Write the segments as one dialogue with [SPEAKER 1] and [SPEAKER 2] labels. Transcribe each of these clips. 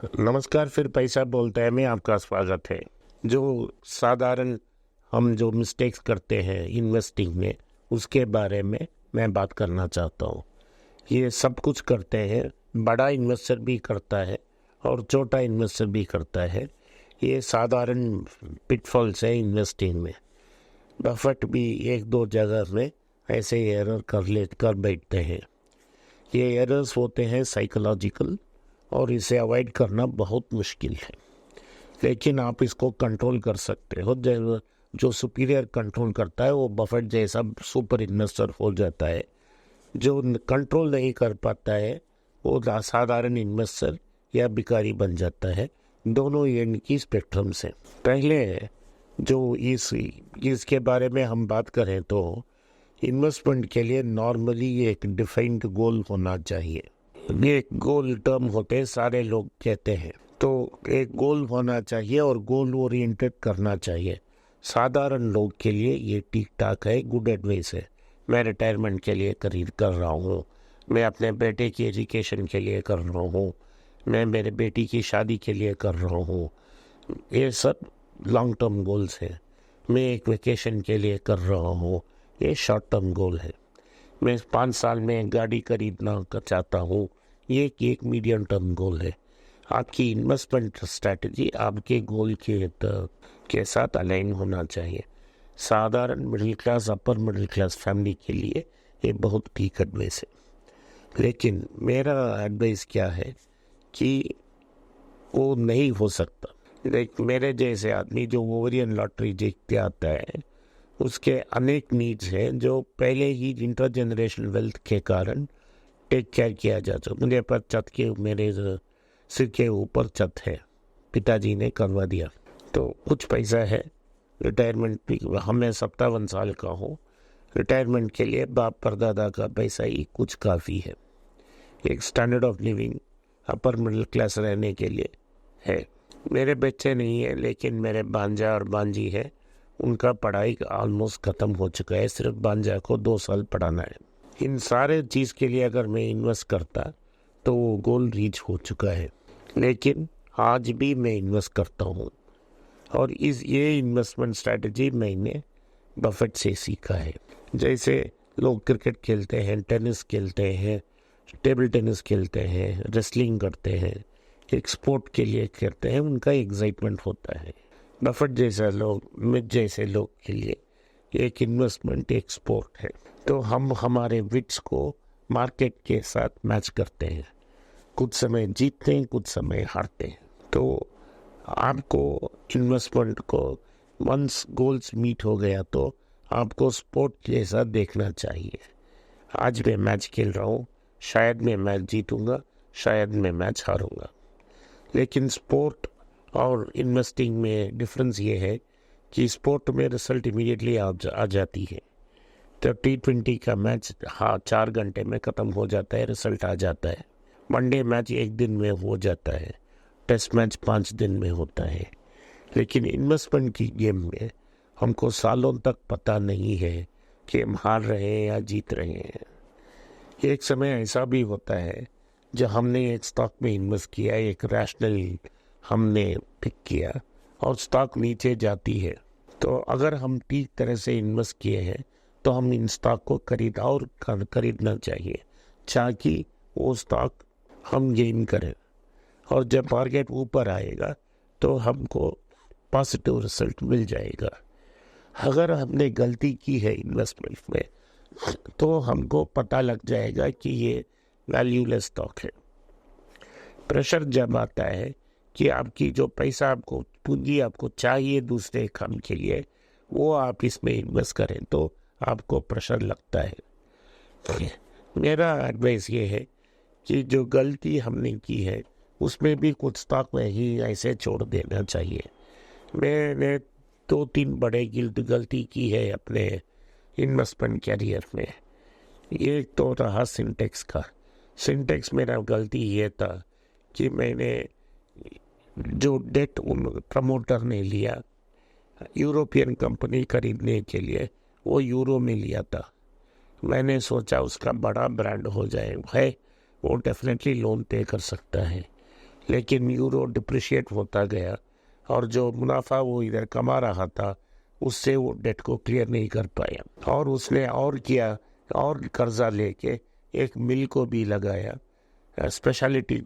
[SPEAKER 1] नमस्कार, फिर पैसा बोलता है में आपका स्वागत है। जो साधारण हम जो मिस्टेक्स करते हैं इन्वेस्टिंग में, उसके बारे में मैं बात करना चाहता हूँ। ये सब कुछ करते हैं, बड़ा इन्वेस्टर भी करता है और छोटा इन्वेस्टर भी करता है। ये साधारण पिटफॉल्स है इन्वेस्टिंग में। बफेट भी एक दो जगह में ऐसे एरर कर बैठते हैं। ये एरर्स होते हैं साइकोलॉजिकल और इसे अवॉइड करना बहुत मुश्किल है, लेकिन आप इसको कंट्रोल कर सकते हो। जो सुपीरियर कंट्रोल करता है वो बफेट जैसा सुपर इन्वेस्टर हो जाता है। जो कंट्रोल नहीं कर पाता है वो साधारण इन्वेस्टर या भिखारी बन जाता है। दोनों एंड की स्पेक्ट्रम से पहले जो इसके बारे में हम बात करें तो इन्वेस्टमेंट के लिए नॉर्मली एक डिफाइंड गोल होना चाहिए। ये एक गोल टर्म होते हैं, सारे लोग कहते हैं। तो एक गोल होना चाहिए और गोल ओरिएंटेड करना चाहिए। साधारण लोग के लिए ये ठीक ठाक है, गुड एडवाइस है। मैं रिटायरमेंट के लिए कर रहा हूँ, मैं अपने बेटे की एजुकेशन के लिए कर रहा हूँ, मैं मेरे बेटी की शादी के लिए कर रहा हूँ। ये सब लॉन्ग टर्म गोल्स हैं। मैं एक वेकेशन के लिए कर रहा हूँ, ये शॉर्ट टर्म गोल है। मैं 5 साल में गाड़ी खरीदना चाहता हूँ, ये एक मीडियम टर्म गोल है। आपकी इन्वेस्टमेंट स्ट्रैटेजी आपके गोल के साथ अलाइन होना चाहिए। साधारण middle class, upper middle class family के लिए ये बहुत ठीक एडवाइस है। लेकिन मेरा एडवाइस क्या है कि वो नहीं हो सकता। मेरे जैसे आदमी जो ओवरियन लॉटरी जीतते आता है, उसके अनेक नीड्स हैं जो पहले ही इंटरजेनरेशनल वेल्थ के कारण टेक केयर किया जा सकता। मुझे पर मेरे सिर के ऊपर छत है, पिताजी ने करवा दिया, तो कुछ पैसा है। रिटायरमेंट भी, हमें 57 साल का हूँ, रिटायरमेंट के लिए बाप परदादा का पैसा ही कुछ काफ़ी है। एक standard of living upper middle class रहने के लिए है। मेरे बच्चे नहीं है, लेकिन मेरे भांजा और भांजी है, उनका पढ़ाई ऑलमोस्ट ख़त्म हो चुका है। सिर्फ भांजा को 2 साल पढ़ाना है। इन सारे चीज़ के लिए अगर मैं इन्वेस्ट करता तो वो गोल रीच हो चुका है। लेकिन आज भी मैं इन्वेस्ट करता हूँ और ये इन्वेस्टमेंट स्ट्रैटेजी मैंने बफेट से सीखा है। जैसे लोग क्रिकेट खेलते हैं, टेनिस खेलते हैं, टेबल टेनिस खेलते हैं, रेसलिंग करते हैं, एक स्पोर्ट के लिए खेलते हैं, उनका एक्साइटमेंट होता है। बफेट जैसा लोग, मुझ जैसे लोग के लिए एक इन्वेस्टमेंट एक स्पोर्ट है। तो हम हमारे विट्स को मार्केट के साथ मैच करते हैं। कुछ समय जीतते हैं, कुछ समय हारते हैं। तो आपको इन्वेस्टमेंट को वंस गोल्स मीट हो गया तो आपको स्पोर्ट जैसा देखना चाहिए। आज मैं मैच खेल रहा हूँ, शायद मैं मैच जीतूंगा, शायद मैं मैच हारूंगा। लेकिन स्पोर्ट और इन्वेस्टिंग में डिफरेंस ये है कि स्पोर्ट में रिजल्ट इमीडिएटली आ जाती है। तो T20 का मैच 4 घंटे में ख़त्म हो जाता है, रिजल्ट आ जाता है। वनडे मैच 1 दिन में हो जाता है, टेस्ट मैच 5 दिन में होता है। लेकिन इन्वेस्टमेंट की गेम में हमको सालों तक पता नहीं है कि हम हार रहे हैं या जीत रहे हैं। एक समय ऐसा भी होता है जब हमने एक स्टॉक में इन्वेस्ट किया, एक रैशनल हमने पिक किया और स्टॉक नीचे जाती है, तो अगर हम ठीक तरह से इन्वेस्ट किए हैं तो हम इन स्टॉक को खरीदना चाहिए, ताकि वो स्टॉक हम गेन करें। और जब मार्केट ऊपर आएगा तो हमको पॉजिटिव रिजल्ट मिल जाएगा। अगर हमने गलती की है इन्वेस्टमेंट में तो हमको पता लग जाएगा कि ये वैल्यूलेस स्टॉक है। प्रेशर जब आता है कि आपकी जो पैसा आपको पूंजी आपको चाहिए दूसरे काम के लिए, वो आप इसमें इन्वेस्ट करें तो आपको प्रेशर लगता है। मेरा एडवाइस ये है कि जो गलती हमने की है उसमें भी कुछ स्टॉक में ही ऐसे छोड़ देना चाहिए। मैंने 2-3 बड़े गलती की है अपने इन्वेस्टमेंट कैरियर में। ये तो रहा सिंटेक्स मेरा गलती ये था कि मैंने जो डेट उन प्रमोटर ने लिया यूरोपियन कंपनी खरीदने के लिए, वो यूरो में लिया था। मैंने सोचा उसका बड़ा ब्रांड हो जाए है, वो डेफिनेटली लोन पे कर सकता है। लेकिन यूरो डिप्रिशिएट होता गया और जो मुनाफा वो इधर कमा रहा था उससे वो डेट को क्लियर नहीं कर पाया और उसने और किया और कर्जा लेके एक मिल को भी लगाया स्पेशलिटी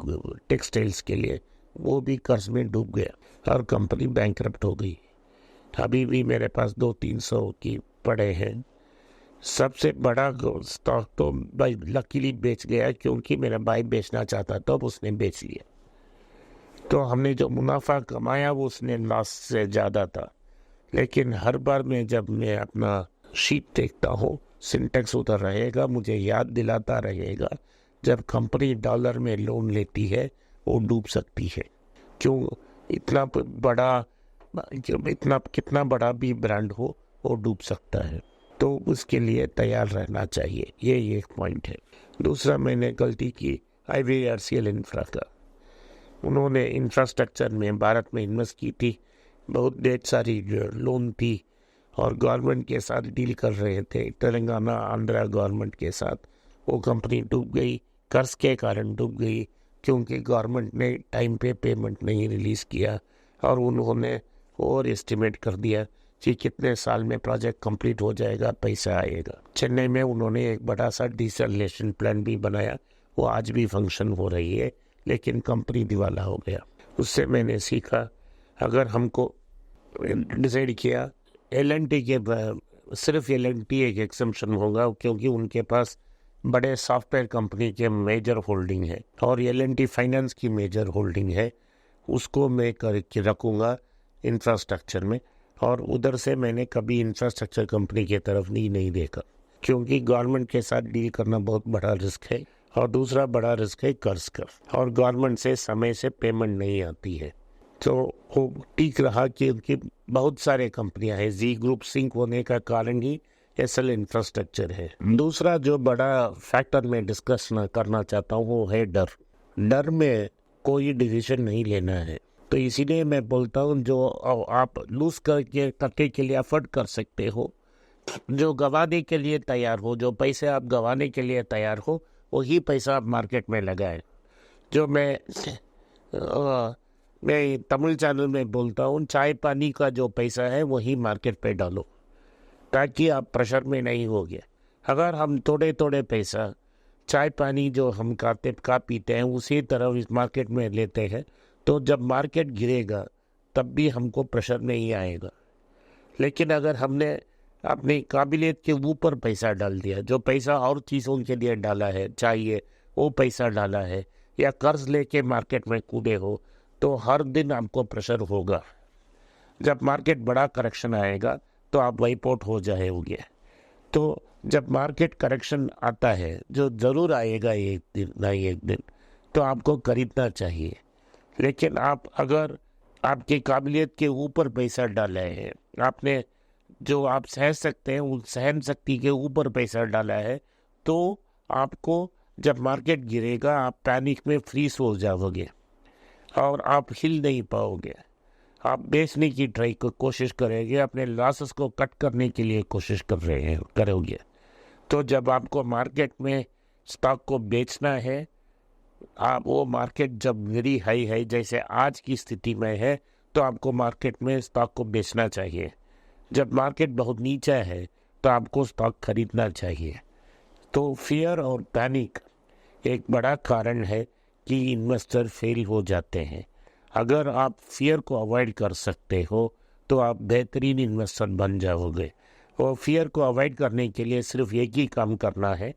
[SPEAKER 1] टेक्सटाइल्स के लिए, वो भी कर्ज में डूब गया और कंपनी बैंकरप्ट हो गई। अभी भी मेरे पास 200-300 की पड़े हैं। सबसे बड़ा स्टॉक तो भाई लकीली बेच गया क्योंकि मेरा भाई बेचना चाहता था, उसने बेच लिया। तो हमने जो मुनाफा कमाया वो उसने लॉस से ज़्यादा था। लेकिन हर बार में जब मैं अपना शीट देखता हूँ सिंटेक्स उधर रहेगा, मुझे याद दिलाता रहेगा जब कंपनी डॉलर में लोन लेती है वो डूब सकती है। क्यों? इतना बड़ा कितना बड़ा भी ब्रांड हो वो डूब सकता है, तो उसके लिए तैयार रहना चाहिए। ये एक पॉइंट है। दूसरा, मैंने गलती की IVRCL इंफ्रा का। उन्होंने इंफ्रास्ट्रक्चर में भारत में इन्वेस्ट की थी, बहुत ढेर सारी लोन थी और गवर्नमेंट के साथ डील कर रहे थे, तेलंगाना आंध्रा गवर्नमेंट के साथ। वो कंपनी डूब गई, कर्ज के कारण डूब गई क्योंकि गवर्नमेंट ने टाइम पे पेमेंट नहीं रिलीज़ किया और उन्होंने और एस्टिमेट कर दिया कि कितने साल में प्रोजेक्ट कंप्लीट हो जाएगा, पैसा आएगा। चेन्नई में उन्होंने एक बड़ा सा डिसैलिनेशन प्लान भी बनाया, वो आज भी फंक्शन हो रही है, लेकिन कंपनी दिवाला हो गया। उससे मैंने सीखा, अगर हमको डिसाइड किया L&T के सिर्फ L&T एक एक्सेप्शन होगा क्योंकि उनके पास बड़े सॉफ्टवेयर कंपनी के मेजर होल्डिंग है और L&T फाइनेंस की मेजर होल्डिंग है, उसको मैं करके रखूँगा इंफ्रास्ट्रक्चर में। और उधर से मैंने कभी इंफ्रास्ट्रक्चर कंपनी की तरफ नहीं देखा क्योंकि गवर्नमेंट के साथ डील करना बहुत बड़ा रिस्क है और दूसरा बड़ा रिस्क है कर्ज का, और गवर्नमेंट से समय से पेमेंट नहीं आती है। तो वो ठीक रहा कि उनकी बहुत सारे कंपनियां हैं, जी ग्रुप सिंक होने का कारण ही SL इंफ्रास्ट्रक्चर है। दूसरा जो बड़ा फैक्टर मैं डिस्कस करना चाहता हूँ वो है डर। डर में कोई डिसीजन नहीं लेना है, तो इसीलिए मैं बोलता हूँ जो आप लूज करके के लिए अफोर्ड कर सकते हो, जो गंवाने के लिए तैयार हो, जो पैसे आप गंवाने के लिए तैयार हो, वही पैसा आप मार्केट में लगाएं। जो मैं तमिल चैनल में बोलता हूँ, चाय पानी का जो पैसा है वही मार्केट पे डालो ताकि आप प्रेशर में नहीं होगे। अगर हम थोड़े थोड़े पैसा चाय पानी जो हम पीते हैं उसी तरह इस मार्केट में लेते हैं, तो जब मार्केट गिरेगा तब भी हमको प्रेशर नहीं आएगा। लेकिन अगर हमने अपनी काबिलियत के ऊपर पैसा डाल दिया, जो पैसा और चीज़ों के लिए डाला है, चाहिए वो पैसा डाला है, या कर्ज लेके मार्केट में कूदे हो, तो हर दिन आपको प्रेशर होगा। जब मार्केट बड़ा करेक्शन आएगा तो आप वाइप आउट हो जाओगे। तो जब मार्केट करेक्शन आता है, जो ज़रूर आएगा एक दिन ना एक दिन, तो आपको खरीदना चाहिए। लेकिन आप अगर आपकी काबिलियत के ऊपर पैसा डाला है, आपने जो आप सह सकते हैं उस सहन शक्ति के ऊपर पैसा डाला है, तो आपको जब मार्केट गिरेगा आप पैनिक में फ्रीज हो जाओगे और आप हिल नहीं पाओगे। आप बेचने की कोशिश करेंगे, अपने लॉसेस को कट करने के लिए कोशिश करोगे। तो जब आपको मार्केट में स्टॉक को बेचना है, आप वो मार्केट जब वेरी हाई है जैसे आज की स्थिति में है, तो आपको मार्केट में स्टॉक को बेचना चाहिए। जब मार्केट बहुत नीचा है तो आपको स्टॉक खरीदना चाहिए। तो फियर और पैनिक एक बड़ा कारण है कि इन्वेस्टर फेल हो जाते हैं। अगर आप फियर को अवॉइड कर सकते हो तो आप बेहतरीन इन्वेस्टर बन जाओगे। और फियर को अवॉइड करने के लिए सिर्फ एक ही काम करना है,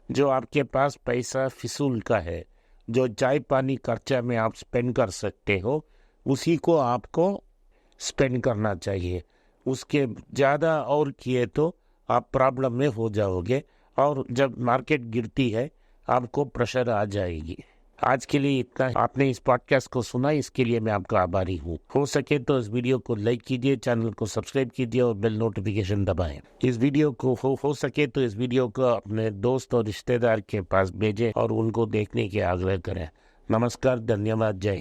[SPEAKER 1] जो आपके पास पैसा फिजूल का है, जो चाय पानी खर्चा में आप स्पेंड कर सकते हो, उसी को आपको स्पेंड करना चाहिए। उसके ज़्यादा और किए तो आप प्रॉब्लम में हो जाओगे और जब मार्केट गिरती है आपको प्रेशर आ जाएगी। आज के लिए इतना। आपने इस पॉडकास्ट को सुना, इसके लिए मैं आपका आभारी हूँ। हो सके तो इस वीडियो को लाइक कीजिए, चैनल को सब्सक्राइब कीजिए और बेल नोटिफिकेशन दबाएं। इस वीडियो को हो सके तो इस वीडियो को अपने दोस्त और रिश्तेदार के पास भेजें और उनको देखने के आग्रह करें। नमस्कार, धन्यवाद, जय हिंद।